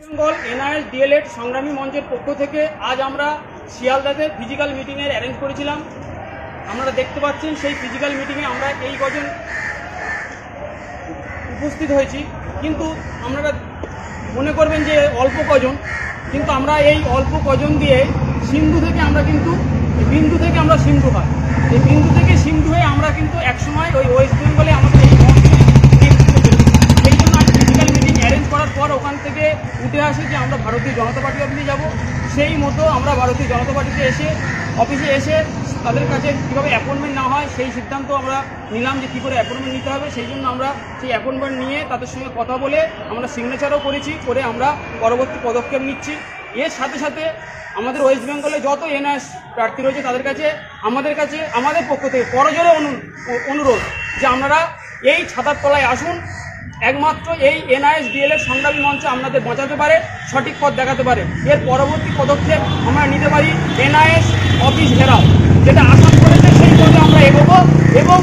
Bengal NIS D.El.Ed সংগ্রামী মঞ্চের পক্ষ থেকে আজ আমরা শিয়ালদাতে ফিজিক্যাল মিটিংয়ের অ্যারেঞ্জ করেছিলাম। আপনারা দেখতে পাচ্ছেন সেই ফিজিক্যাল মিটিংয়ে আমরা এই কজন উপস্থিত হয়েছি, কিন্তু আপনারা মনে করবেন যে অল্প কজন, কিন্তু আমরা এই অল্প কজন দিয়ে সিন্ধু থেকে আমরা কিন্তু বিন্দু থেকে আমরা সিন্ধু হয়, এই বিন্দু থেকে সিন্ধু হয়ে আমরা কিন্তু একসময় ওই ওয়েস্ট বেঙ্গলে আমাদের এই সেই জন্য আজ ফিজিক্যাল মিটিং অ্যারেঞ্জ করার পর ওখান থেকে উঠে আসে যে আমরা ভারতীয় জনতা পার্টি অফিসে যাব। সেই মতো আমরা ভারতীয় জনতা পার্টিতে অফিসে এসে তাদের কাছে কীভাবে অ্যাপয়েন্টমেন্ট না হয় সেই সিদ্ধান্ত আমরা নিলাম যে কী করে অ্যাপয়েন্টমেন্ট নিতে হবে। সেই জন্য আমরা সেই অ্যাপয়েন্টমেন্ট নিয়ে তাদের সঙ্গে কথা বলে আমরা সিগনেচারও করে আমরা পরবর্তী পদক্ষেপ নিচ্ছি। এর সাথে সাথে আমাদের ওয়েস্ট বেঙ্গলে যত এনআইএস প্রার্থী রয়েছে তাদের কাছে আমাদের পক্ষ থেকে করজোরে অনুরোধ যে আপনারা এই ছাতার তলায় আসুন। একমাত্র এই এনআইএস ডিএলএড সংগ্রামী মঞ্চ আপনাদের বাঁচাতে পারে, সঠিক পথ দেখাতে পারে। এর পরবর্তী পদক্ষেপ আমরা নিতে পারি এনআইএস অফিস ঘেরাও, যেটা আসাম করেছে সেই পথে আমরা এগোবো এবং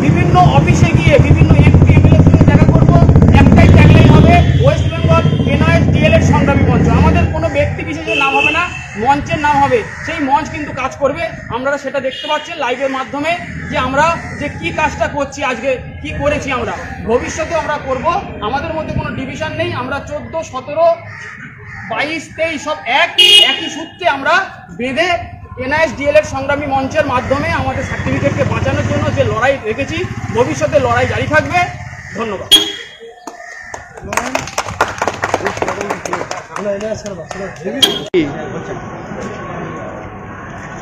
বিভিন্ন অফিসে গিয়ে বিভিন্ন এমপি এমএলএর সঙ্গে দেখা করবো। একটাই ট্যাগলাইন হবে ওয়েস্ট বেঙ্গল এনআইএস ডিএলএড সংগ্রামী মঞ্চ। আমাদের কোনো ব্যক্তি বিশেষের নাম হবে না, মঞ্চের নাম হবে। সেই মঞ্চ কিন্তু কাজ করবে। আপনারা সেটা দেখতে পাচ্ছেন লাইভের মাধ্যমে যে আমরা যে কি কাজটা করছি, আজকে কি করেছি, আমরা ভবিষ্যতে আমরা করব। আমাদের মধ্যে কোনো ডিভিশন নেই। আমরা 14, 17, 22, 23 সব একই সূত্রে আমরা বেঁধে এনআইএস ডিএলএড সংগ্রামী মঞ্চের মাধ্যমে আমাদের সার্টিফিকেটকে বাঁচানোর জন্য যে লড়াই রেখেছি, ভবিষ্যতে লড়াই জারি থাকবে। ধন্যবাদ।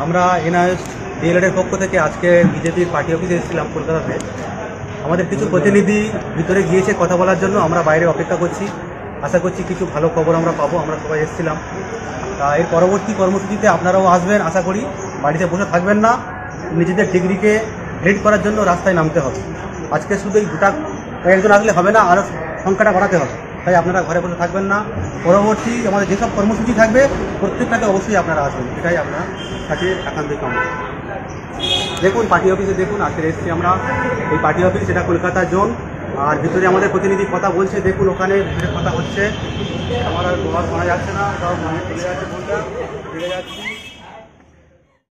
আমরা এনআইএস ডিএলএডের পক্ষ থেকে আজকে বিজেপির পার্টি অফিসে এসেছিলাম কলকাতাতে। আমাদের কিছু প্রতিনিধি ভিতরে গিয়েছে কথা বলার জন্য, আমরা বাইরে অপেক্ষা করছি। আশা করছি কিছু ভালো খবর আমরা পাবো। আমরা সবাই এসেছিলাম। এর পরবর্তী কর্মসূচিতে আপনারাও আসবেন আশা করি। বাড়িতে বসে থাকবেন না, নিজেদের ডিগ্রিকে রেড করার জন্য রাস্তায় নামতে হবে। আজকে শুধু এই দুটা একজন আসলে হবে না, আরও সংখ্যাটা বাড়াতে হবে। তাই আপনারা ঘরে বসে থাকবেন না। পরবর্তী আমাদের যেসব কর্মসূচি থাকবে প্রত্যেকটাতে অবশ্যই আপনারা আসবেন, এটাই আপনার কাছে একান্তই কামনা। দেখুন পার্টি অফিসে দেখুন, আজকে এসেছি আমরা এই পার্টি অফিস, এটা কলকাতা জোন। আর ভিতরে আমাদের প্রতিনিধি কথা বলছে, দেখুন ওখানে ভিতরে কথা হচ্ছে। আমার আর শোনা যাচ্ছে না, সব মানে চলে যাচ্ছে, ফোনটা চলে যাচ্ছি।